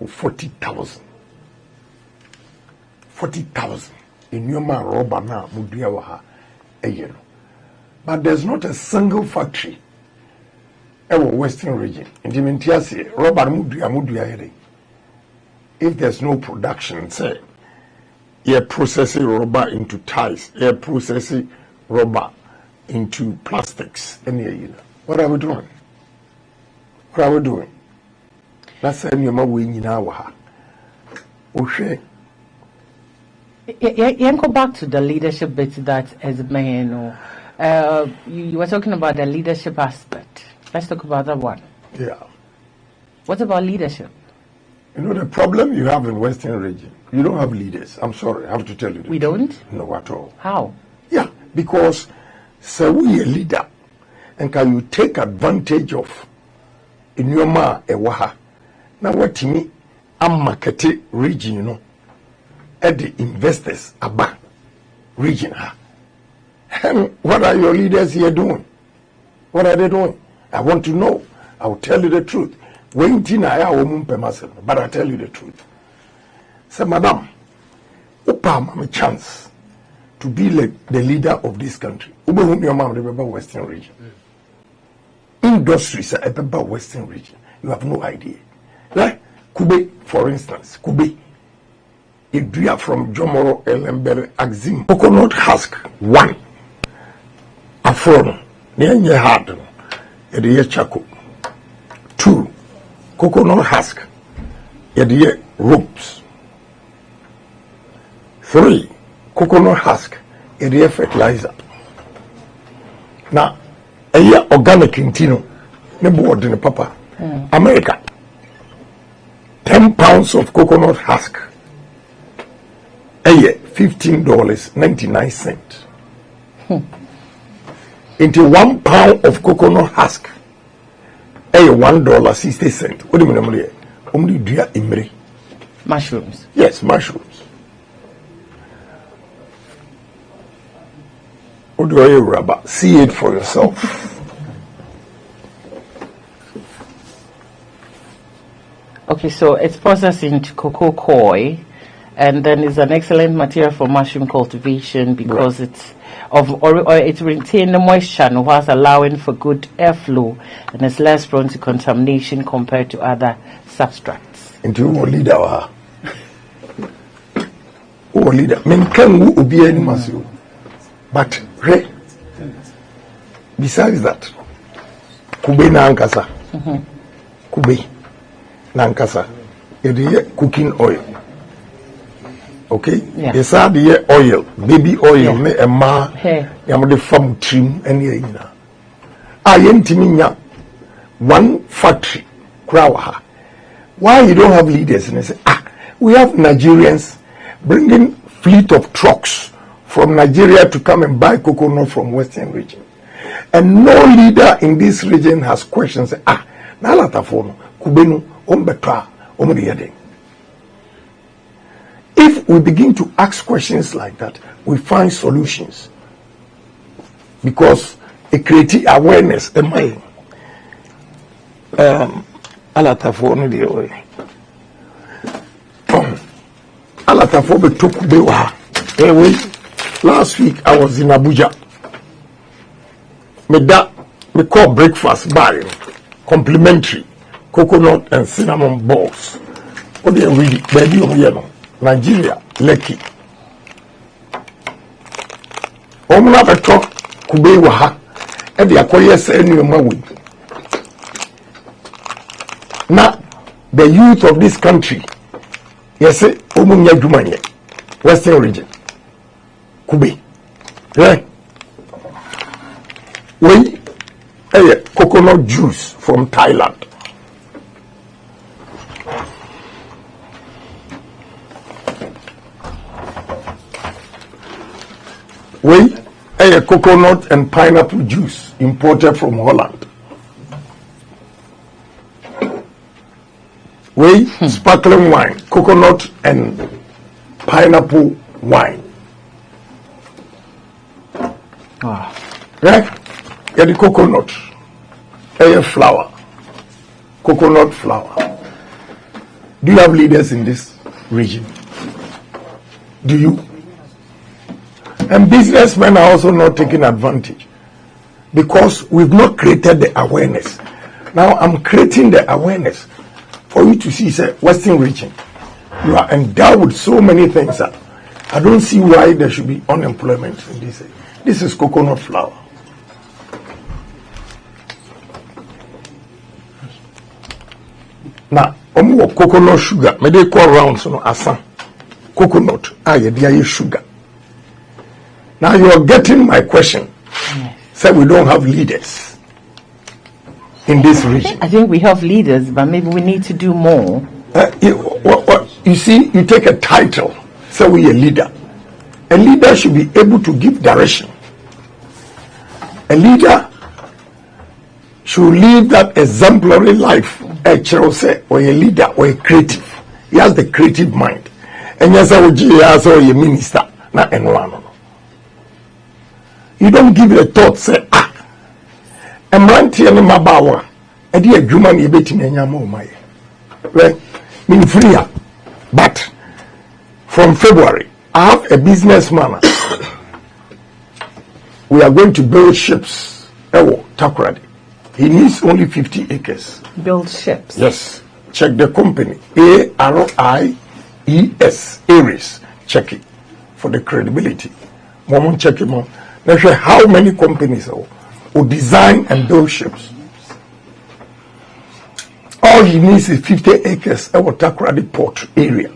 baako 40,000 in your man rubber na mudua wa ha eyeno. But there's not a single factory in the Western region. In the Mentiasi, rubber mudua here. If there's no production, say, you're processing rubber into ties, you're processing rubber into plastics. What are we doing? What are we doing? That's why you're winning now. Okay. Go back to the leadership bit that as you were talking about the leadership aspect. Let's talk about that one. Yeah. What about leadership? You know the problem you have in Western region. You don't have leaders. I'm sorry, I have to tell you. We don't? No, at all. How? Yeah, because so we a leader, and can you take advantage of in your ma ewaha? Now what to me? I'm marketing region, you know. At the investors about region. And what are your leaders here doing? What are they doing? I want to know. I will tell you the truth. But I tell you the truth. So, madam, Upam a chance to be the leader of this country. Western region. Industries are about Western region. You have no idea. Like Kube, for instance, Kube. Idria from Jomoro, Elembere, Axim. Coconut husk, 1. Afron, Nyenye hard, Ediye Chako. 2. Coconut husk, Ediye ropes. 3. Coconut husk, Ediye fertilizer. Now, a year organic intino, nebo ordinary papa. America, 10 pounds of coconut husk. $15.99. Into 1 pound of coconut husk. $1.60. What do you mean? Only dear imri. Mushrooms. Yes, mushrooms. What do you rubber? See it for yourself. Okay, so it's processed into cocoa coir. And then it's an excellent material for mushroom cultivation because it retains the moisture whilst allowing for good airflow and is less prone to contamination compared to other substrates. Into our leader, but besides that, Kube na ankasa, Kube na ankasa, cooking oil. Okay, yeah. Yes, I the oil, baby oil, yeah. Me a ma, yam the farm trim, and yina. I intiminya 1 factory, Krawaha. Why you don't have leaders? And I say, we have Nigerians bringing fleet of trucks from Nigeria to come and buy coconut from Western region, and no leader in this region has questions. Na latafono, kubenu, ombetra, omriyade. If we begin to ask questions like that, we find solutions. Because it creates awareness. Last week I was in Abuja. Me call breakfast by complimentary coconut and cinnamon balls. What do you read? Baby on yellow. Nigeria, Lekki. Omuna beto kube waha. Ebi akoye se enu mawi. Now, the youth of this country, yes, omunya jumanye, Western region, Kube. Yeah. We coconut juice from Thailand. We a coconut and pineapple juice imported from Holland. We sparkling wine, coconut and pineapple wine. Right? Yeah, the coconut, flour, coconut flour. Do you have leaders in this region? Do you? And businessmen are also not taking advantage because we've not created the awareness. Now I'm creating the awareness for you to see, say, Western region. You are endowed with so many things that I don't see why there should be unemployment in this. This is coconut flour. Now, coconut sugar, may they call around so asan. Coconut, sugar. Now you are getting my question. Yes. Say we don't have leaders in this region. I think we have leaders, but maybe we need to do more. You see, you take a title, say we a leader. A leader should be able to give direction. A leader should live that exemplary life. A child say, or a leader, or a creative. He has the creative mind. And yes, I will a minister, not anyone. You don't give it a thought, say, I'm ranting in my bower. And the human you bet me my right? Me free. But from February, I have a businessman. We are going to build ships. Takoradi. He needs only 50 acres. Build ships? Yes. Check the company. ARIES. Aries. Check it for the credibility. Mom, check it, mom. Let's show how many companies will design and build ships. All he needs is 50 acres at Takoradi port area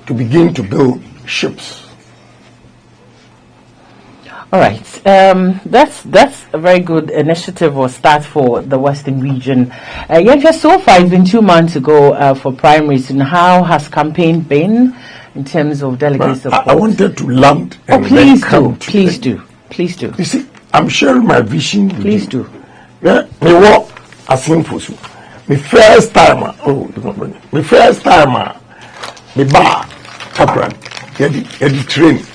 to begin to build ships. All right, that's a very good initiative or start for the Western region. Just so far, it's been 2 months ago for primaries. And how has campaign been in terms of delegate support? I wanted to land. And please do, please do, please do. You see, I'm sharing my vision. Please do. Yeah, me walk as simple. My first time, me bar Takoradi, the train.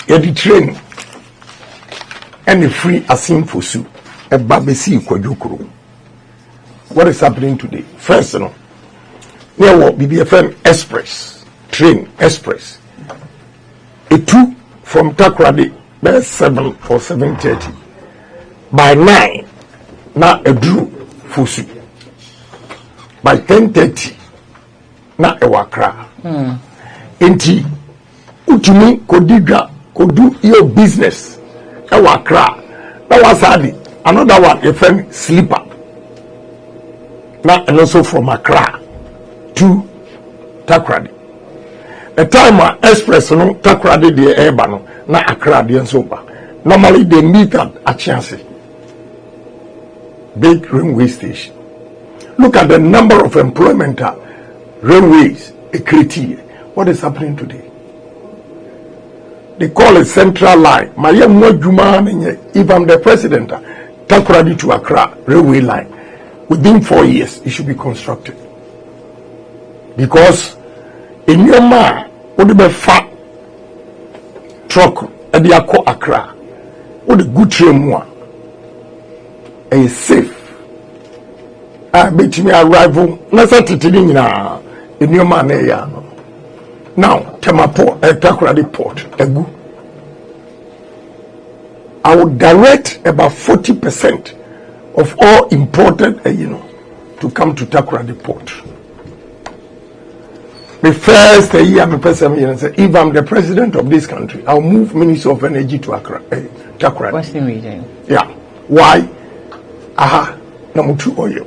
The train and the free asim for su a babesi kwadukuru. What is happening today? First, there will be a friend express train express. A two from Takoradi by 7 or 7:30. By 9, now a drew for su. By 10:30, now a wakra. Enti utumi kodiga. Could do your business. That was cry. That was hardly. Another one, a friend sleeper. Now and also from Accra to Takoradi. The time express no Takoradi the Ebano, na Accra the Soba. Normally they meet at Achansi. Big railway station. Look at the number of employment railways, a criteria. What is happening today? They call it central line. If I'm the president, Takoradi to Accra railway line, within 4 years it should be constructed. Because in your mind, what the fat truck at the Accra, what the good train one, is safe. I bet me arrival. In your man, now, Temaport, Takoradi Port, Egu. I would direct about 40% of all imported, to come to Takoradi Port. The first year, if I'm the president of this country, I'll move Minister of Energy to Accra, Takoradi. Western region. Yeah. Why? Number 2 oil.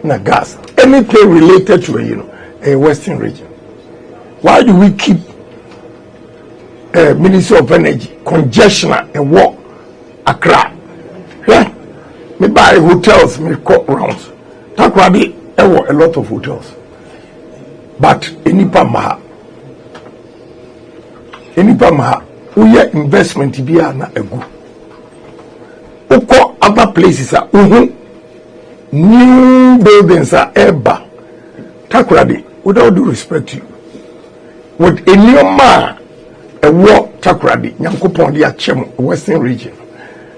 Na gas. Anything related to a Western region. Why do we keep Ministry of Energy congestion and walk Accra? Yeah, me buy hotels, me cut rounds. Takoradi, a lot of hotels, but enipa maha, we investment biya na egu. Oko other places are new buildings are eba. Takoradi, without due respect to you. With a new man, a war Takoradi, Nyankopon di Achem, Western region.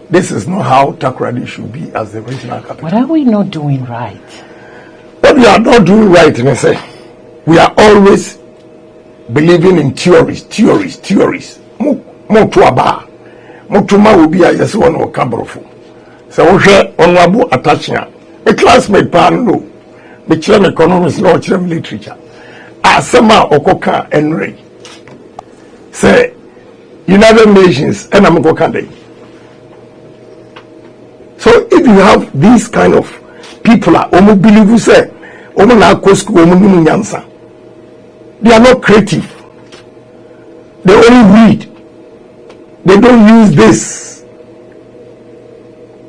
This is not how Takoradi should be as the regional capital. What are we not doing right? what we are not doing right, and I say, we are always believing in theories. Mo to aba, mo to ma will be a yes one or cabrofo. So we share honorable attachment. A classmate pan no, the children economics, no children literature. Asama okoka enrage. Say United Nations and Amokokande. So if you have these kind of people, omo believe you say, omo na kosko omo nunu nyansa. They are not creative. They only read. They don't use this.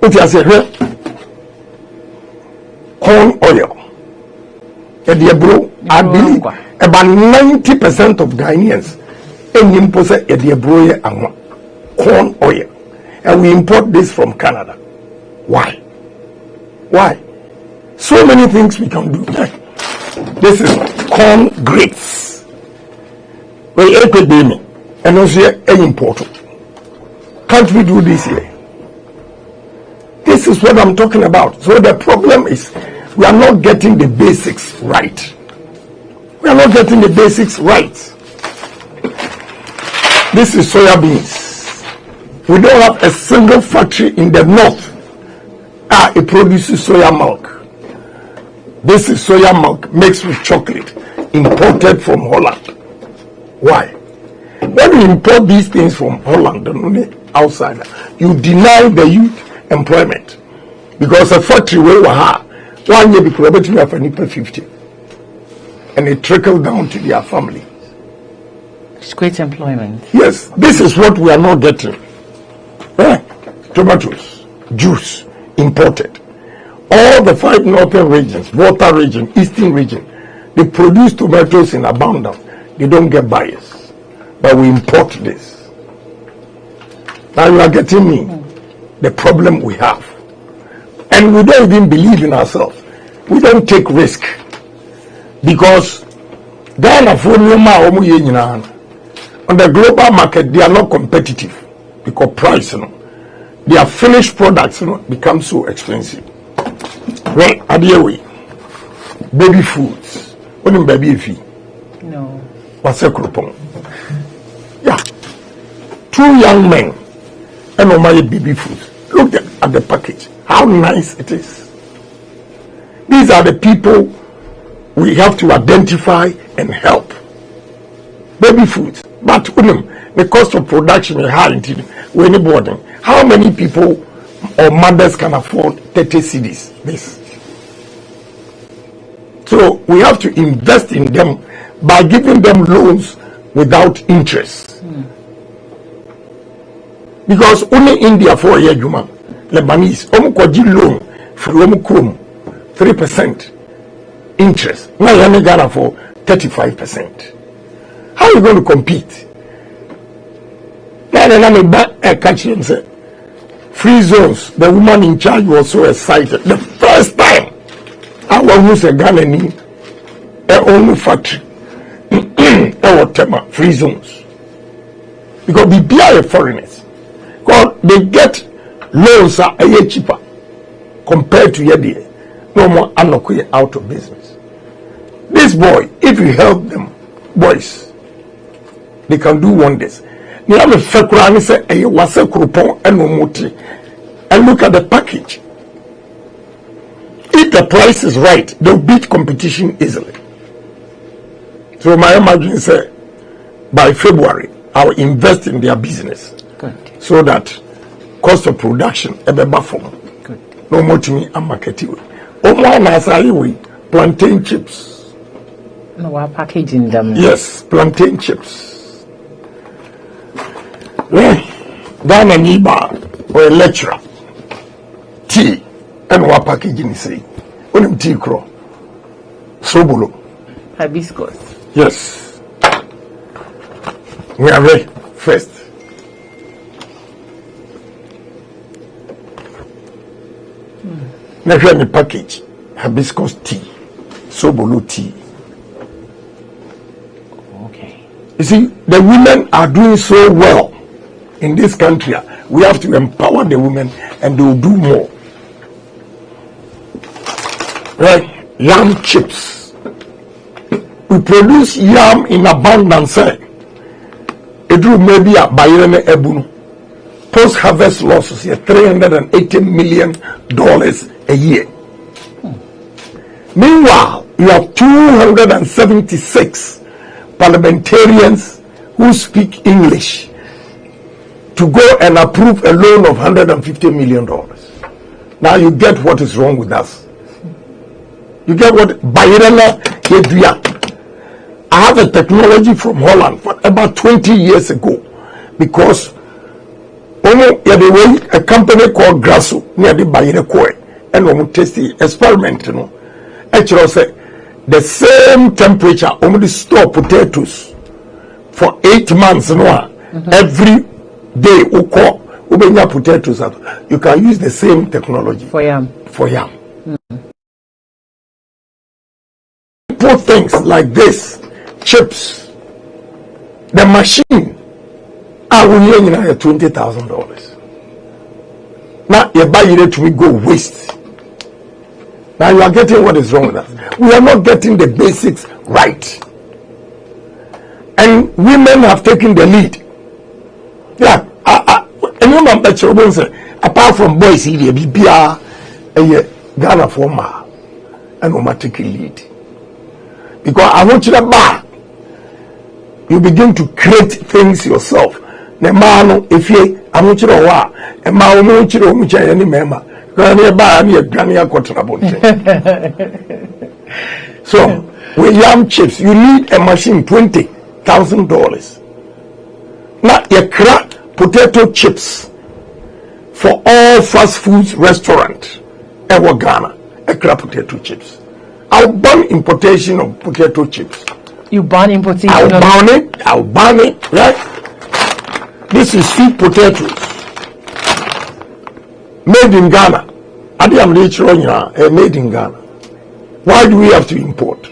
What you say? Corn oil. I believe about 90% of Ghanaians import corn oil, and we import this from Canada. Why? So many things we can do. This is corn grits. And also important. Can't we do this here? This is what I'm talking about. So the problem is we are not getting the basics right. We are not getting the basics right. This is soya beans. We don't have a single factory in the north. It produces soya milk. This is soya milk mixed with chocolate, imported from Holland. Why? When you import these things from Holland, outside, you deny the youth employment. Because a factory where we have 1 year before, but you have a 50. And it trickles down to their family. It's great employment. Yes, this is what we are not getting. Tomatoes, juice, imported. All the 5 northern regions, water region, eastern region, they produce tomatoes in abundance. They don't get buyers. But we import this. Now you are getting me the problem we have. And we don't even believe in ourselves. We don't take risk. Because on the global market, they are not competitive. Because price, their finished products become so expensive. Well, way, baby foods. What is baby fee? No. What's a coupon? Yeah. 2 young men and my baby food. Look at the package. How nice it is. These are the people we have to identify and help. Baby food. But the cost of production is high. How many people or mothers can afford 30 cedis? This. So we have to invest in them by giving them loans without interest. Because only India for a year, Lebanese, loan from 3% interest. Now you Ghana for 35%. How are you going to compete? Now I catch him say, free zones. The woman in charge was so excited. The first time I was a Ghanaian, a own factory, free zones. Because we are foreigners. Because they get loans are a year cheaper compared to Yedi. No more Anokuye out of business. This boy, if you help them, boys, they can do wonders. They have a fekurani say a wase krupon and look at the package. If the price is right, they'll beat competition easily. So my imagine say by February, I'll invest in their business. Good. So that cost of production ebe bafom. Good. No more to me and marketing. Plantain chips. No, we're packaging them. Yes, plantain chips. Ghana Niba or a lecturer. Tea and we're packaging say. When tea crow. Sobolo. Hibiscus. Yes. We are ready first. Now here's the package. Hibiscus tea. Sobolo tea. Okay. You see, the women are doing so well in this country. We have to empower the women and they will do more. Right? yam chips. We produce yam in abundance. It will maybe a bayerene ebunu. Post-harvest losses here, $380 million a year. Meanwhile, you have 276 parliamentarians who speak English to go and approve a loan of $150 million. Now you get what is wrong with us. You get what Bayerena Yeduya. I have a technology from Holland for about 20 years ago, because a company called Grasso near the Bayere Koi and we test the experiment, actually say the same temperature only store potatoes for 8 months every day ubenya potatoes. You can use the same technology for yam. Put things like this, chips, the machine are $20,000. Now you buy it to go waste. Now you are getting what is wrong with us. We are not getting the basics right. And women have taken the lead. Yeah, apart from boys here, BBR, Ghana former, and Oma take a lead. Because I want you to buy. You begin to create things yourself. Nemano, if you, I want you to wa, and my own children, which I any member. So, with yam chips, you need a machine $20,000. Now, you crack potato chips for all fast foods restaurant ever Ghana. A crack potato chips. I'll ban importation of potato chips. You ban importation? I'll ban it, right? This is sweet potatoes. Made in Ghana. Made in Ghana. Why do we have to import?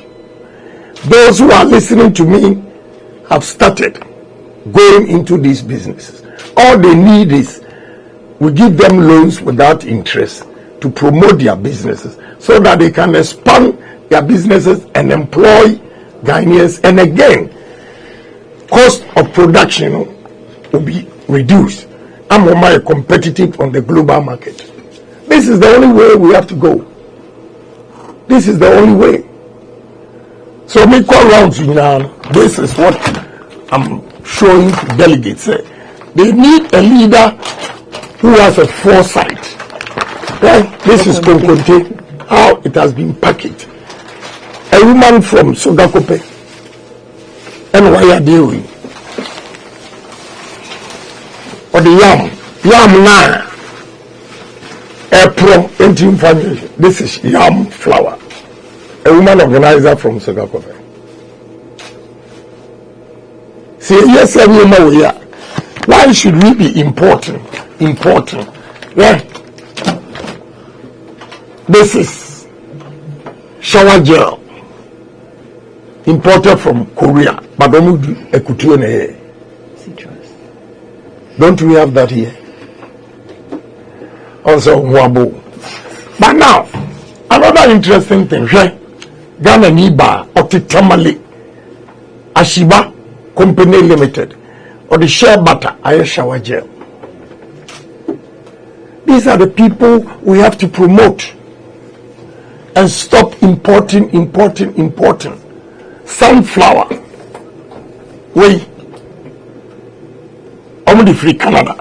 Those who are listening to me have started going into these businesses. All they need is we give them loans without interest to promote their businesses so that they can expand their businesses and employ Ghanaians. And again, cost of production will be reduced. I'm more competitive on the global market. This is the only way we have to go. This is the only way. So me call rounds now. This is what I'm showing to delegates. They need a leader who has a foresight. Right? This is Konkonte, how it has been packaged. A woman from Sogakope. And why are they doing? Or the yam now. April 18 This is yam flour. A woman organizer from Sogakope. See, yes, why should we be importing? Yeah. This is shower gel. Imported from Korea. But don't do a couture. Citrus. Don't we have that here? Also, Wabo. But now, another interesting thing, right? Ghana Niba, Otitamale, Ashiba Company Limited, or the shea butter, I shower gel. These are the people we have to promote and stop importing. Sunflower. We only free Canada.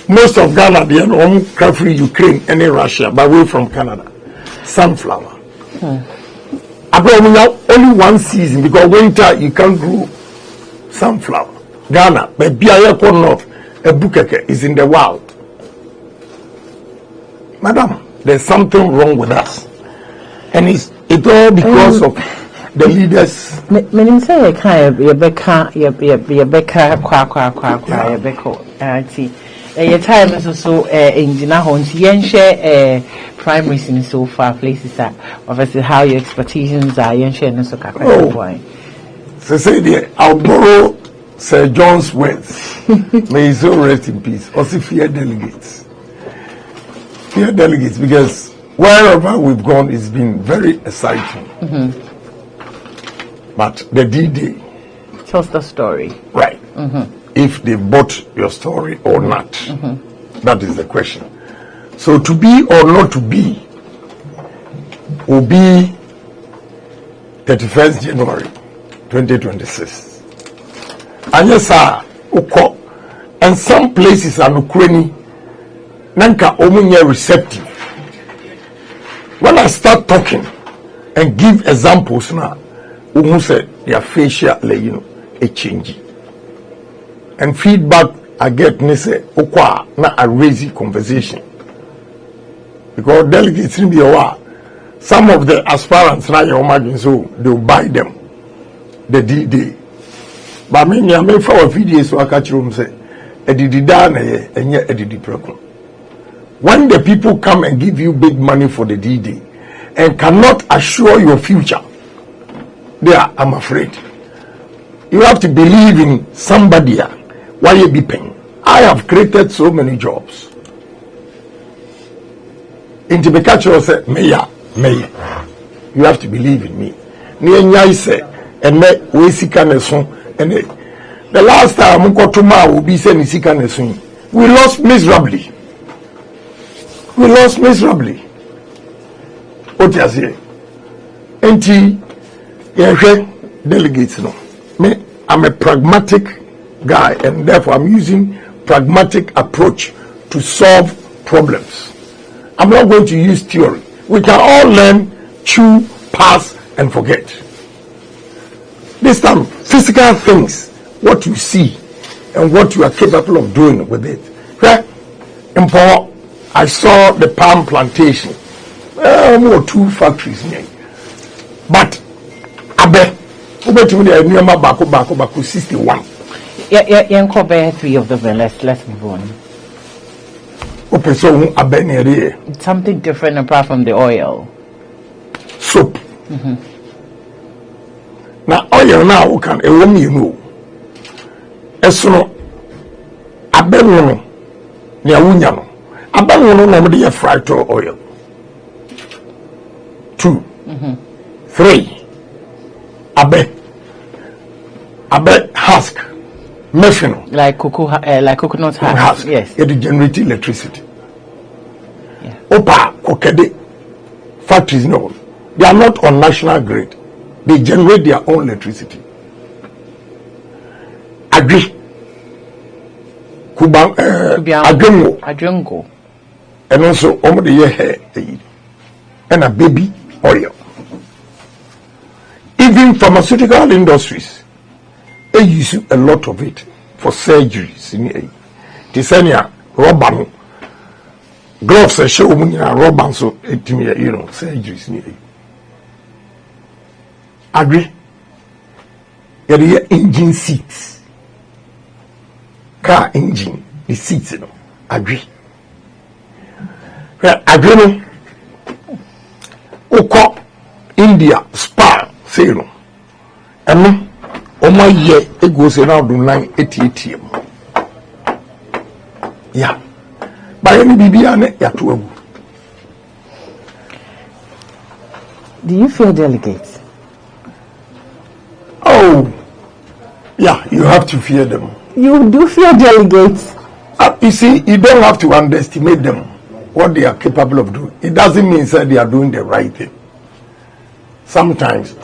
Most of Ghana, they are free Ukraine and Russia, but we're from Canada. Sunflower. Only one season, because winter you can't grow sunflower. Ghana, but Biaya North, a bukeke is in the wild. Madam, there's something wrong with us. And it's all because of the leaders. Meaning say Rebecca, your time is also in Jinahons, yen share primaries in so far places that obviously how your expectations are yen share no so so say there, I'll borrow Sir John's words. May his soul rest in peace. Also fear delegates. Fear delegates, because wherever we've gone, it's been very exciting. But the D-Day tells the story. Right. If they bought your story or not. That is the question. So to be or not to be will be 31st January 2026. And yes, sir, and some places are Ukraine, nanka omunya receptive. When I start talking and give examples now, who said their facial, a change. And feedback I get, ne say, okwa na a raising conversation. Because delegates in the some of the aspirants now you imagine so they'll buy them the D-Day. But I mean, I may for a video so I catch room say, when the people come and give you big money for the D-Day and cannot assure your future, there, I'm afraid. You have to believe in somebody. Why you be paying? I have created so many jobs. In Tibekacho said, Mayor. You have to believe in me. And the last time will be saying we lost miserably. What you say? Delegates, no. Me, I'm a pragmatic guy, and therefore I'm using pragmatic approach to solve problems. I'm not going to use theory. We can all learn, chew, pass, and forget. This time, physical things, what you see, and what you are capable of doing with it. Okay? I saw the palm plantation. More 2 factories near. But Abe, back 61. Yeah, 3 of them. Let's move on. Something different apart from the oil. Soap. Now oil now can a woman you know. Esono abenwono ne awunya no. Abenwono no me dey fried oil. 2. 3. Abe husk. Methano. Like coconut husk. Yes. It generates electricity. Yeah. Opa, kokede factories no. They are not on national grid. They generate their own electricity. Agri. Adrengo. And also the hair and a baby oil. Even pharmaceutical industries, they use a lot of it for surgeries. Tisania, rubber, gloves, a show, rubber, so surgeries. Agree? There engine seats, car engine, the seats, agree? Agree? Oko, India, Spa, say no. And my year it goes around to 980 ATM. Yeah. By any BBA, do you fear delegates? Oh, yeah, you have to fear them. You do fear delegates? You see, you don't have to underestimate them, what they are capable of doing. It doesn't mean that they are doing the right thing. Sometimes, they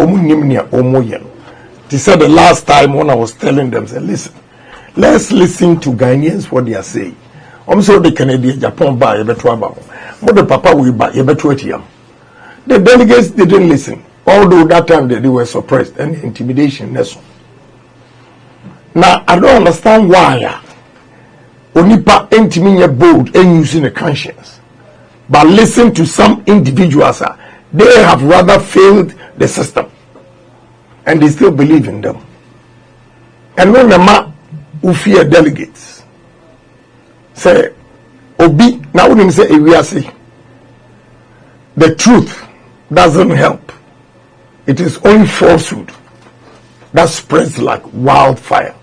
said the last time when I was telling them, say, listen, let's listen to Ghanaians what they are saying. So the Canadian Japan buy but the Papa will buy the delegates didn't listen, although that time they were suppressed and intimidation. Now I don't understand why Onipa intimate bold and using a conscience, but listen to some individuals. They have rather failed the system, and they still believe in them. And when the man who fear delegates say, Obi, now when say say the truth doesn't help. It is only falsehood that spreads like wildfire.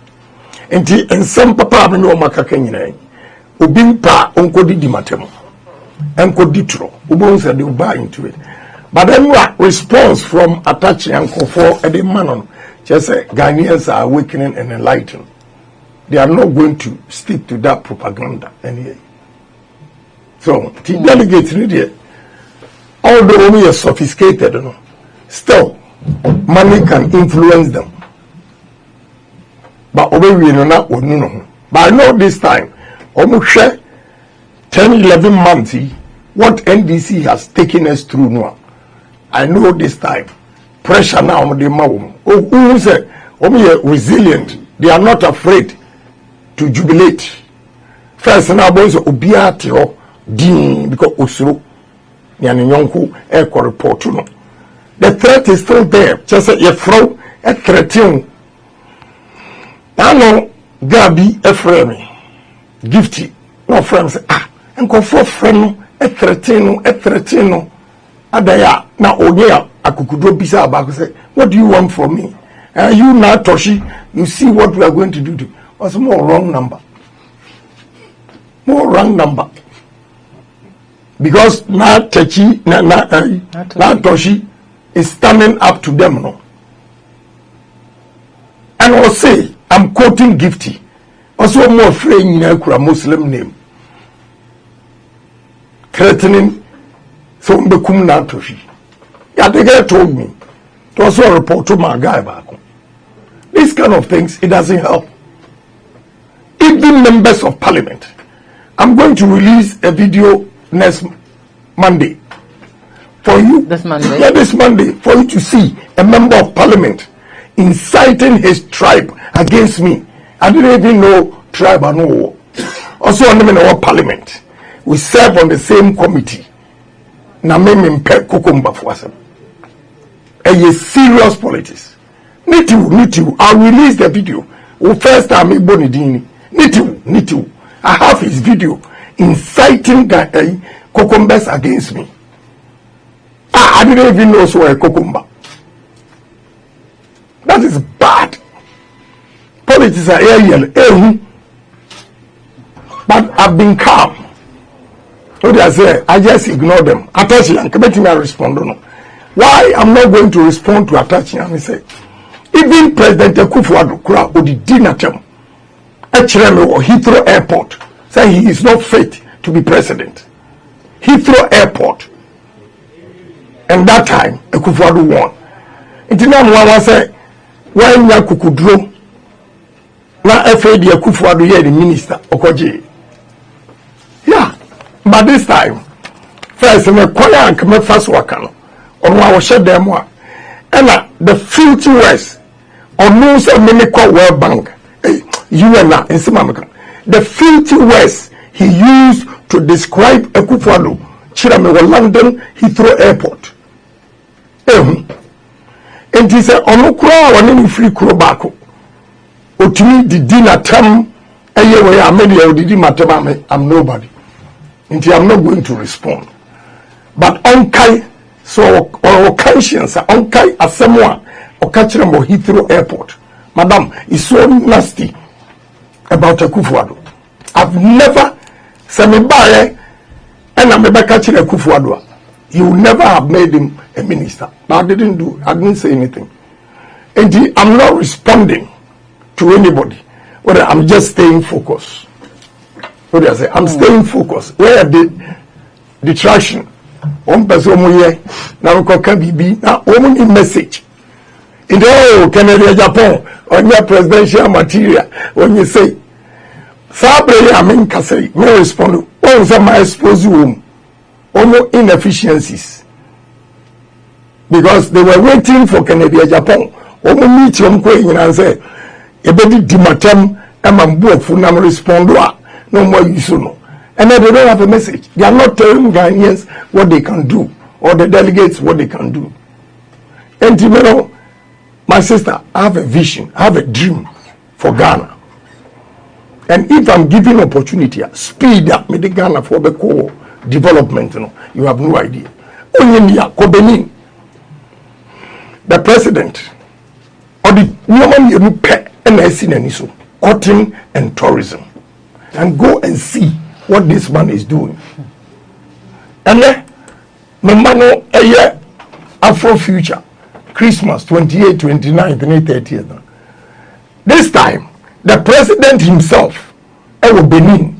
And some papa no makaka nyina. Obi pa onkodi di matemo. and could ditro. Ubon said they will buy into it. But then what response from Atachi and Kofo and the man just say Ghanaians are awakening and enlightened. They are not going to stick to that propaganda anyway. So the delegates really, although we are sophisticated, still money can influence them. But we know not. But I know this time, almost 10-11 months, what NDC has taken us through now. I know this time, pressure now on the mouth. Who say, we are resilient. They are not afraid to jubilate. First, now boys obiati or din because Osuro, yani yonku eko report no. The threat is still there. Just say you throw a threatin. I know Gabi Efremi, gifty, no friends say and go for friend a threatino. Adaya na onya akukudo bisa about say, what do you want from me? And you now Toshi, you see what we are going to do to. What's more wrong number? More wrong number. Because now Techi, now Toshi is standing up to them, no. And I'll say, I'm quoting Gifty. Also more afraid in a Muslim name. Threatening so Bekum na Toshi. Yeah, the guy told me to also report to my guy back. These kind of things, it doesn't help. Even members of parliament. I'm going to release a video next Monday for you. This Monday? Yeah, this Monday, for you to see a member of parliament inciting his tribe against me. I didn't even know tribe or no. Also, in our parliament, we serve on the same committee. Na me mpe kukumba fuasa. A serious politics. Need you. I'll release the video. First time I bonidini. Need you. I have his video inciting cucumbers against me. I didn't even know so a cucumber. That is bad. Politics are aerial. But I've been calm. What I say, I just ignore them. Atachi and come to respond. No. Why I'm not going to respond to Atachi and say, even President Akufo-Addo Kura Odidi Natem, Echireme or Heathrow Airport, say he is not fit to be president. Heathrow Airport. And that time, Akufo-Addo won. Intina mwa say, why nya kukudro na FAD Akufo-Addo here the minister Okoje. Yeah. But this time, first, me kwaya and come first wakano. On wa share them one. And the filthy words on no say me call World Bank. You and na in Simamaka. The filthy words he used to describe Akufo-Addo Chirame London Heathrow Airport. And he said, Onukura wanini free kuro bako. Otumi di dinner term ayewe amedia didi matema I'm nobody. Until I'm not going to respond. But onkai so or conscience onkai asemwa or catch them or Heathrow Airport. Madam, is so nasty about Akufo-Addo. I've never said me buy and I'm about catching Akufo-Addo. You will never have made him a minister. But I didn't say anything. And I'm not responding to anybody. But I'm just staying focused. What do I say? I'm staying focused. Where the detraction? One person here now can be now only message. In the Ohene Agyapong on your presidential material when you say Sabre Amen Kasei may respond. Oh, some my expose you almost inefficiencies. Because they were waiting for Ohene Agyapong. Omo meet you and say, Ebedi Dimatem Amambu Funam respond. No more use no. And then they don't have a message. They are not telling Ghanaians what they can do, or the delegates what they can do. And you know, my sister, I have a vision, I have a dream for Ghana. And if I'm given opportunity, speed up with the Ghana for the core development, you have no idea. The president, or the woman you pay and cotton and tourism. And go and see what this man is doing. And then, no man, a year Afro Future, Christmas 28th, 29th, and 30th. This time, the president himself, Ewo Benin,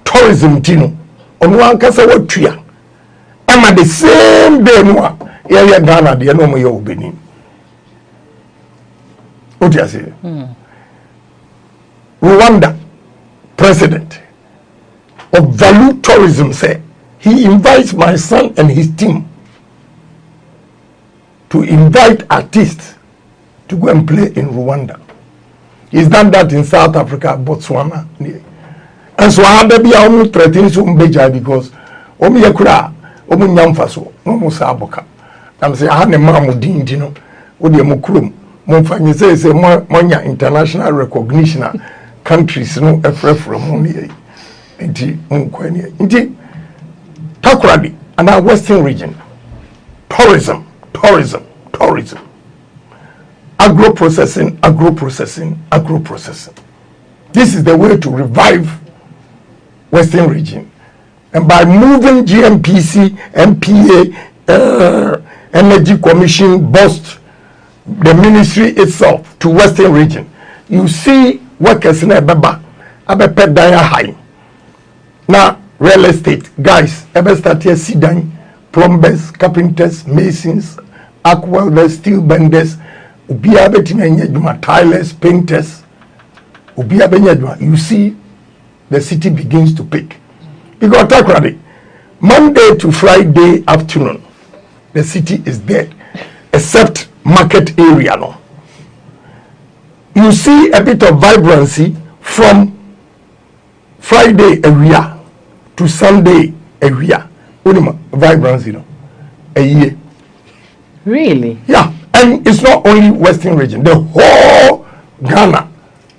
tourism tino, on one kasa what tria. And at the same day, no, yeah, Ghana, the no more Benin. What do you say? Rwanda president of value tourism said he invites my son and his team to invite artists to go and play in Rwanda. He's done that in South Africa, Botswana. And so I had to be almost threatening to Mbeja because Omi Yakura, Omi Nyamfaso, Omo Saboka. I'm saying, I had a mamu dintino, Odi Mukrum, Monfany says, Monya international recognition countries, no, a from Moni, Inti, Munkwani, Inti, Takradi, and our Western region, tourism. Agro-processing. This is the way to revive Western region. And by moving GMPC, MPA, Energy Commission, bust the ministry itself to Western region, you see workers in Ebeba, Abepe Daya High. Now, real estate, guys, Ebe start here, Sidan, plumbers, carpenters, masons, arc welders, steel benders, tilers, painters, you see the city begins to pick. Because Takradi, Monday to Friday afternoon, the city is dead, except market area. No, you see a bit of vibrancy from Friday area to Sunday area. Vibrancy, no, a year. Really? Yeah, and it's not only Western region, the whole Ghana,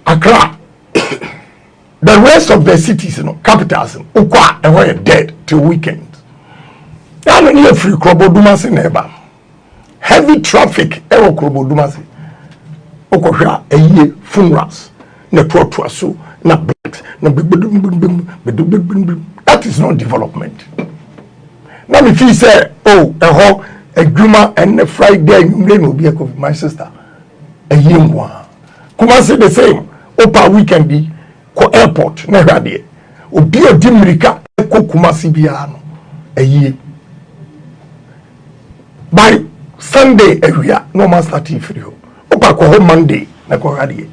Accra, the rest of the cities, capitals, Ukwa, and we're dead till weekend. I don't need free Krobodumasi neighbor. Heavy traffic, Ewo Krobodumasi. Okosha, a year, funerals, na so, na blacks, na that is not development. Now if you say, oh, a Juma and a Friday, will be my sister. A young one. Kuma say the same. Opa weekend be ko airport na hwade. Obi a dimrika ko Kumasi biano. A year. By Sunday area, no man starting free. Opa ko home Monday na ko hwade.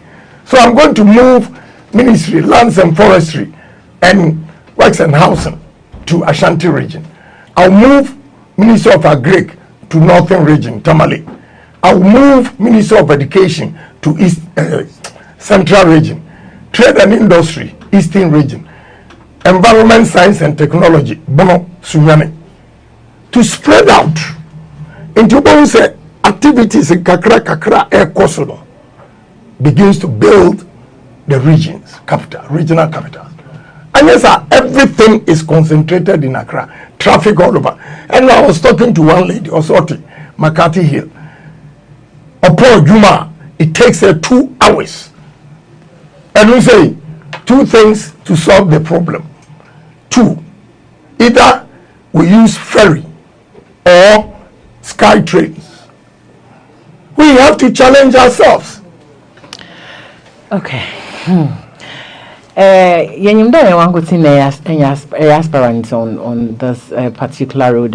So I'm going to move Ministry, Lands and Forestry and Works and Housing to Ashanti region. I'll move Ministry of Agric to Northern region, Tamale. I'll move Ministry of Education to East Central region. Trade and Industry, Eastern region. Environment, Science and Technology, Bono, Sunyane. To spread out into both activities in Kakra Air Kosono begins to build the regions, regional capitals. And yes, sir, everything is concentrated in Accra. Traffic all over. And I was talking to one lady, Osoti, McCarthy Hill. Upon Juma, it takes her 2 hours. And we say 2 things to solve the problem. 2, either we use ferry or sky trains. We have to challenge ourselves. Okay. Aspirants on this particular road,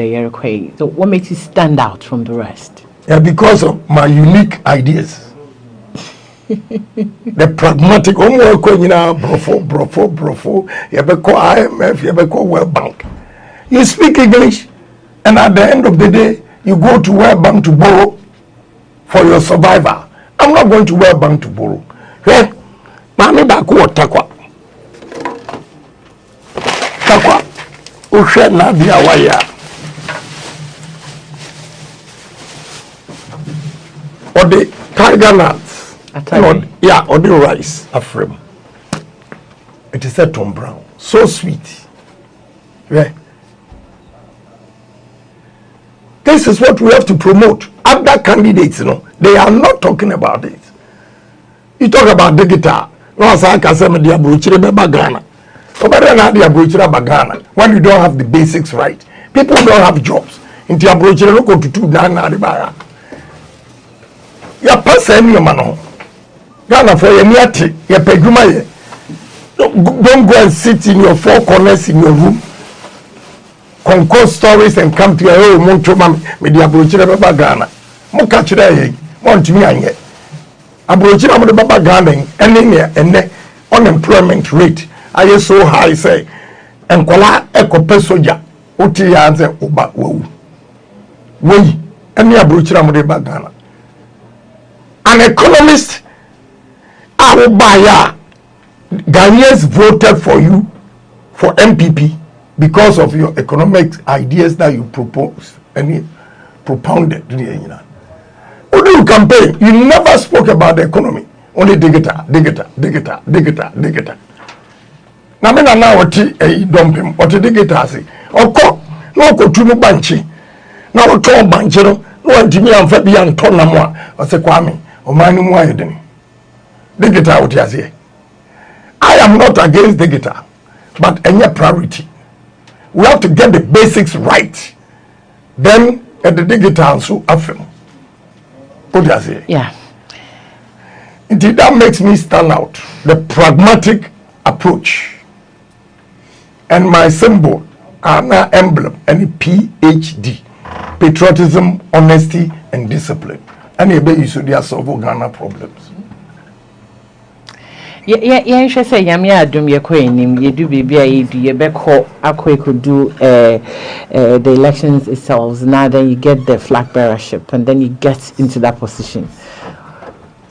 so what makes you stand out from the rest? Yeah, because of my unique ideas. The pragmatic, brofo, IMF, World Bank. You speak English, and at the end of the day, you go to World Bank to borrow for your survival. I'm not going to World Bank to borrow. Hey, Mami Baku Takwa. Ushe Nadia Waya. Or the tiger nuts. Yeah, or the rice afrem. It is a Tom Brown. So sweet. Yeah. This is what we have to promote. Other candidates, they are not talking about it. You talk about the guitar. No, I can say when you don't have the basics right, People don't have jobs. In the aboriginal go to two Ghana Ribara. Ya pasa any man. Ghana for your niati, your peguma. Don't go and sit in your four corners in your room. Concourse stories and come to your own Montreal with the aboriginal Baba Ghana. Mo catch that want me anye. Aboriginal Baba Ghana and unemployment rate are so high say and kola ekope soja oti ya anze oba wo we any abrochira mo de Ghana. An economist Arubaya Ghanaians voted for you for MPP because of your economic ideas that you proposed and propounded. You campaign, you never spoke about the economy. Only digita. Na me na oti dompim oti digita ase. Oko na oko tunu banchi. Na oto banchi no wantimi amfa bi anto na mo a ose kwame o manu mu ayedeni. Digita oti ase. I am not against digita, but any priority. We have to get the basics right. Then at the digital so afem. Oti ase. Yeah. Indeed, that makes me stand out. The pragmatic approach. And my symbol, an emblem, any PhD. Patriotism, honesty, and discipline. And you should solve Ghana problems. Yeah, she say yami adum ye ko enim ye do bibia ye do ye be ko akwe could do the elections itself. Now then you get the flag bearership and then you get into that position.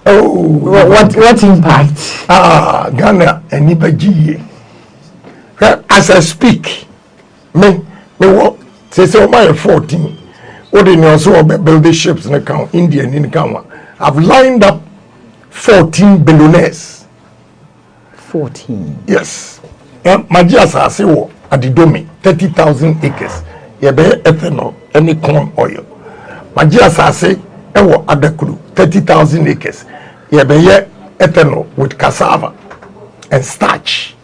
Oh, what impact? Ghana and Ibaji. As I speak, me what say my 14. What in your so build the ships in account Indian in Ghana. I've lined up 14 billionaires. 14. Yes. Majiasa say wo adidomi 30,000 acres. Ye be ethanol any corn oil. Majiasa say ewo adakuru 30,000 acres. Ye be ye ethanol with cassava and starch.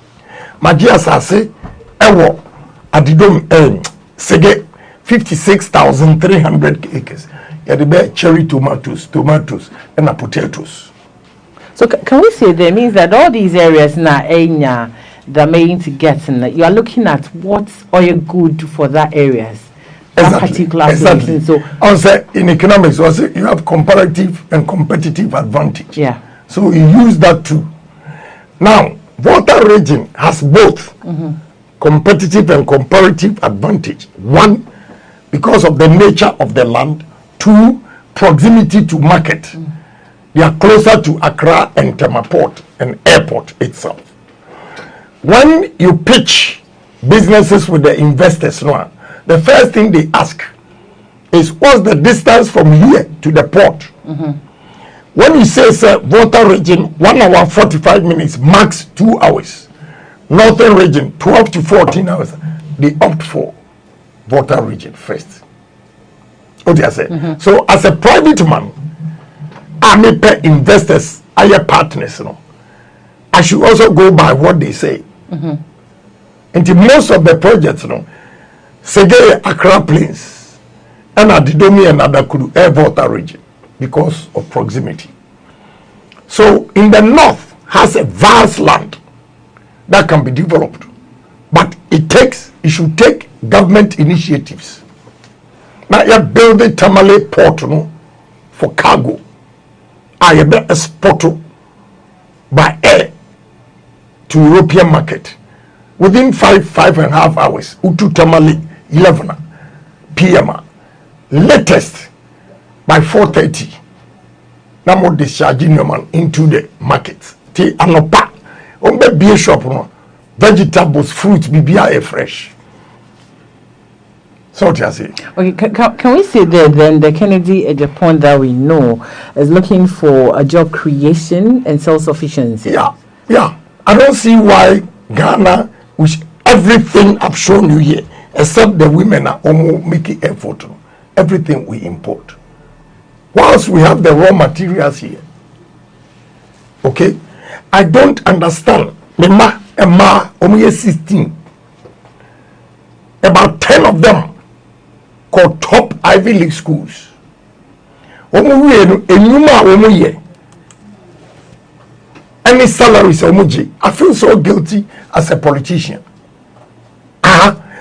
Majiasa say ewo adidomi sege 56,300 acres. Ye be cherry tomatoes and potatoes. So can we say that means that all these areas now they're made to get and you are looking at what's oil good for that areas, that particular exactly. So also in economics, also you have comparative and competitive advantage. Yeah. So you use that too. Now, water region has both competitive and comparative advantage. One, because of the nature of the land. Two, proximity to market. They are closer to Accra and Temaport and airport itself. When you pitch businesses with the investors now, the first thing they ask is what's the distance from here to the port? When you say water region 1 hour 45 minutes, max 2 hours. Northern region 12 to 14 hours. They opt for water region first. What do you say? So as a private man, I may pay investors, higher partners, I should also go by what they say. And most of the projects, Sege Accra Plains, and Adidomi and Adakuru air water region because of proximity. So in the north has a vast land that can be developed, but it should take government initiatives. Now you build the Tamale port for cargo. I be exported by air to European market within 5.5 hours. Utu Tamale 11 p.m. Latest by 4:30. Now more discharging your man into the market. Ti anopa ombe be shop no vegetables, fruits, bibia fresh. So what you say? Okay, can we say that then the Kennedy Agyapong that we know is looking for a job creation and self-sufficiency? Yeah. I don't see why Ghana, which everything I've shown you here, except the women are almost making effort. Everything we import. Whilst we have the raw materials here. Okay? I don't understand. Emma, 16. About 10 of them called top Ivy League schools. Any salaries I feel so guilty as a politician.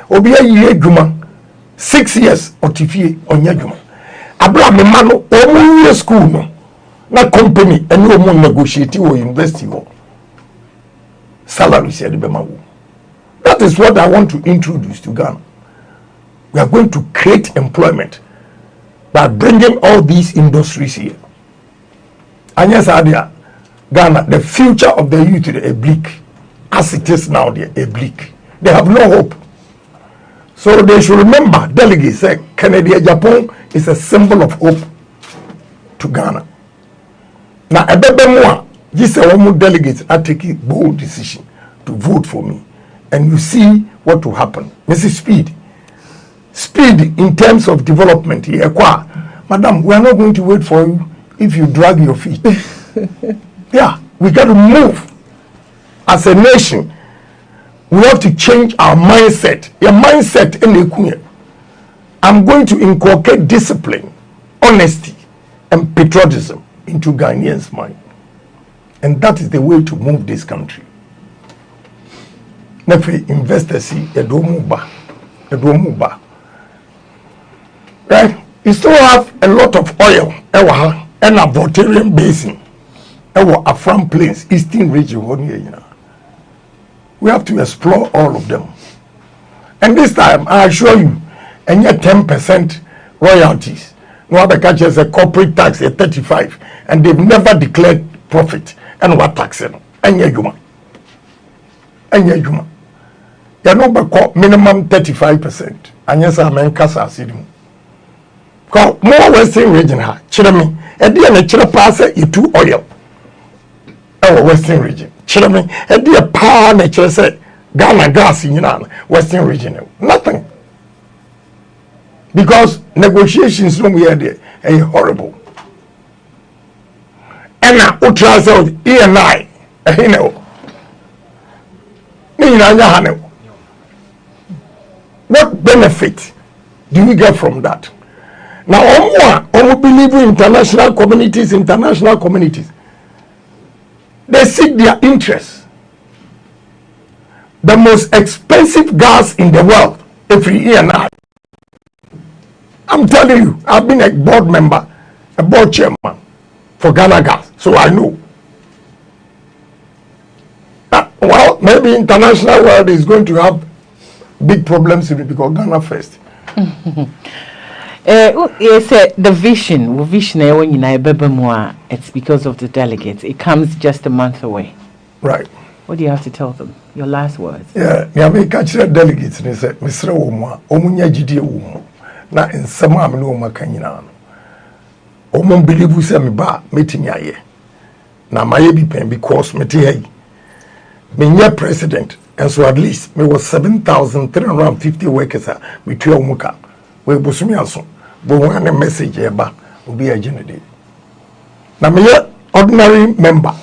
Obi a year juma 6 years otifie onya juma. Abra me mano omu school no na company and omu negotiate or university wo. Salaries e be mawo. That is what I want to introduce to Ghana. We are going to create employment by bringing all these industries here. And yes, Ghana, the future of the youth is bleak. As it is now, they are bleak. They have no hope. So they should remember, delegates say, Ohene Agyapong is a symbol of hope to Ghana. Now, a bit more, this one delegates are taking bold decision to vote for me. And you see what will happen. Mrs. Speed in terms of development here. Madam, we are not going to wait for you if you drag your feet. Yeah, we got to move. As a nation, we have to change our mindset. Your mindset in the I'm going to inculcate discipline, honesty, and patriotism into Ghanaians' mind. And that is the way to move this country. Nefe investors see a domuba. Right? You still have a lot of oil and a Voltarian basin. Afram Plains, Eastern region. We have to explore all of them. And this time, I assure you, and yet 10% royalties. No other catches a corporate tax at 35, and they've never declared profit. And what taxing? And yet you know, minimum 35%. And yes, I'm in Casa City. Because more Western region, Chirami, and then a chira pass it to oil. Our Western region. Chirami, and the power nature said Ghana gas in Western region. Nothing. Because negotiations no we are there are horrible. And now ultras out E&I, what benefit do we get from that? Now, we believe in international communities, they seek their interests. The most expensive gas in the world, every year now. I'm telling you, I've been a board member, a board chairman for Ghana Gas, so I know. Well, maybe international world is going to have big problems with it because Ghana first. The vision, it's because of the delegates. It comes just a month away. Right. What do you have to tell them? Your last words. Yeah, I mean, catch the delegates. They said, Mr. Oma, Omunya Jidi Omo. Na in some am no makanyina. Omo believe we say me ba meeting ya. Na my be pen because me te me president, and so at least me was 7,350 workers me to omuka. We busumi aso. But one a message eba obi agene dey. Na me ordinary member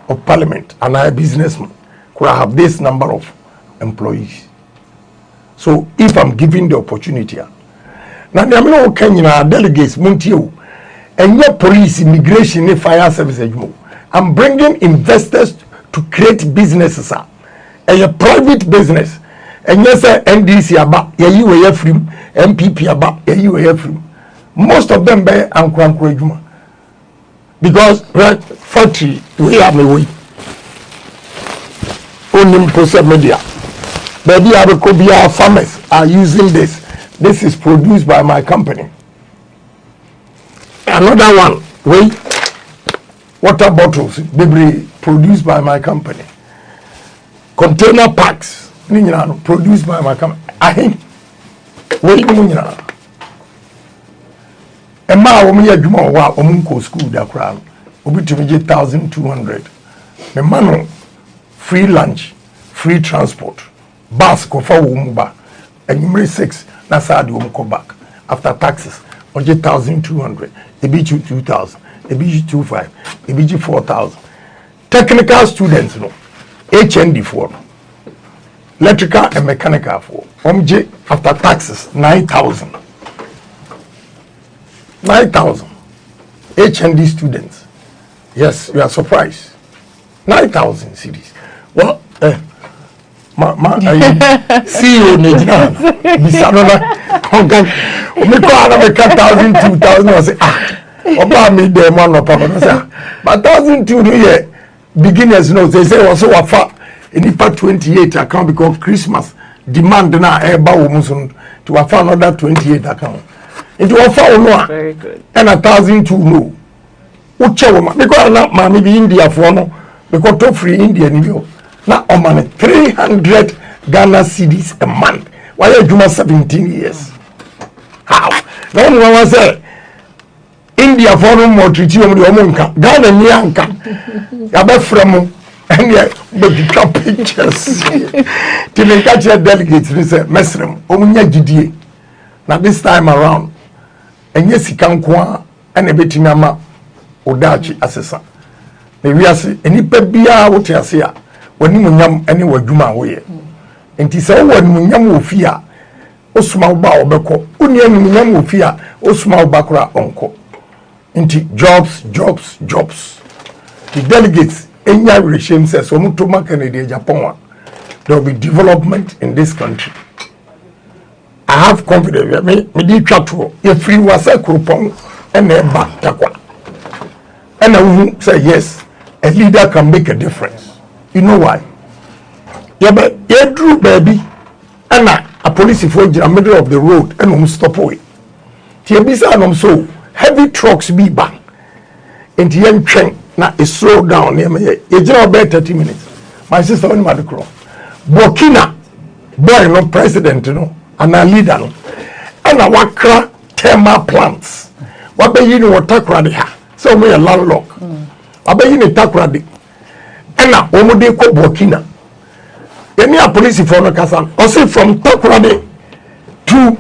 of parliament and I businessman could have this number of employees. So if I'm given the opportunity, now the American Kenya delegates Muntio and your police, immigration, fire services. I'm bringing investors to create businesses, and your private business. And yes, NDC about you free, MPP about you free. Most of them by Ankwan because right 40 we have me way. Only social media. Maybe our farmers are using this. This is produced by my company. Another one, wait, water bottles, baby, produced by my company. Container packs, produced by my company. I think, wait, and my woman, wa omunko school da crown, obi to me 1,200. The man, free lunch, free transport, bus, kofa wumuba, and you 6. That's how you come back after taxes. Oje 1,200, a bit 2,000, a bit 2,500, a bit 4,000. Technical students, no, HND for electrical and mechanical for. Omje after taxes 9,000. 9,000 HND students. Yes, you are surprised. 9,000 cities. Well, CEO Nejina, Bisanona, Kongan, Omiko, 1,000, 2,000, I say, Oba me the one of Papa, but 1,002 year beginners know, they say also a far in the 28 account because Christmas demand now eba woman to offer another 28 account. Into offer no. Very good. And 1,002 no. Uche woman because na mami be India for no because to free India ni yo. Na o money 300 Ghana cedis a month. Why you do 17 years? How? No one say India for no more treaty o monka. Ghana ni anka. Ya be fremu and yeah, but the pictures. Till they catch your delegates, they say, Mesrem, Omunya Gidie. Now this time around, and yes, he can kwa and a bit in Yama Odachi assessor. Maybe I say, any pebia what you say, when you yam anywhere Juma way. And he said, when Munyam will fear, Osma Bao Beko, Union Munyam will fear, Osma Bakra Uncle. Into jobs. The delegates. Any regime says, there will be development in this country. I have confidence. Me di chatwo. If we was a Kurupong and a back takwa, and I will say yes, a leader can make a difference. You know why? Yeah, but you drew baby, and a police in the middle of the road and stop away. Tiabisa so heavy trucks be bang, and the train. Now it slow down near me. It's about 30 minutes. My sister went to cross. Burkina, boy, no president, you know, and a leader, no. And a wakra thermal plants. What be you know what takradi ha? So we a landlock. What be you know takradi? And a omode ko Burkina. Any a police for no kasan. Also from takradi to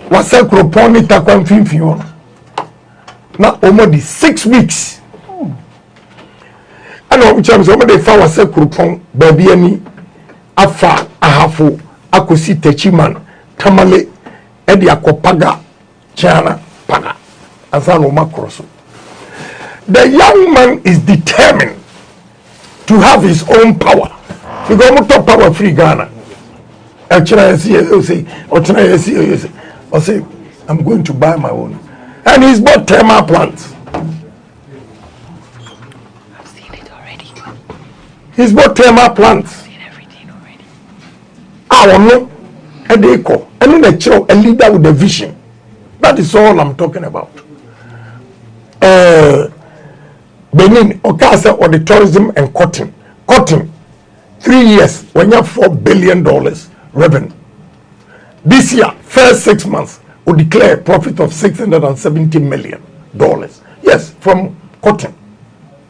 wasekro poni takwan finfion. Now omode 6 weeks. And I'm saying, somebody found a second baby any afa ahafo akosi techiman tamale edi akopaga chana paga asano makroso. The young man is determined to have his own power because we talk power free Ghana. Actually, say I'm going to buy my own, and he's bought thermal plants. He's bought thermal plants. I've seen everything already. I don't know. A deco. And then a leader with a vision. That is all I'm talking about. Benin, Okasa, or the tourism and cotton. Cotton, 3 years, when you have $4 billion revenue. This year, first 6 months, we declare a profit of $670 million. Yes, from cotton.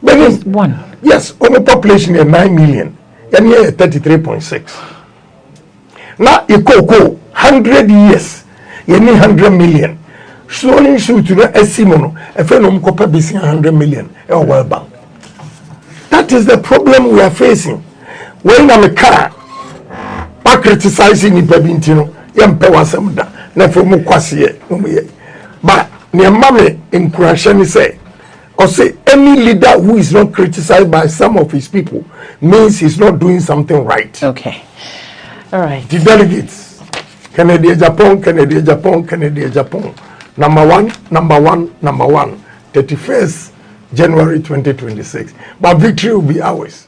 Benin, one. Yes, our population is 9 million, and here 33.6. Now, you go 100 years, you need 100 million. Slowly, shoot to the Esimono, a fellow copper be 100 million, a World Bank. That is the problem we are facing. When I'm a car, I criticizing the Babintino, young Pewasamda, Nefomu Kwasi, but near Mammy in Kurashani say, or say any leader who is not criticized by some of his people means he's not doing something right. Okay. All right. The delegates, Kennedy Agyapong. Number one. 31st January 2026. But victory will be ours.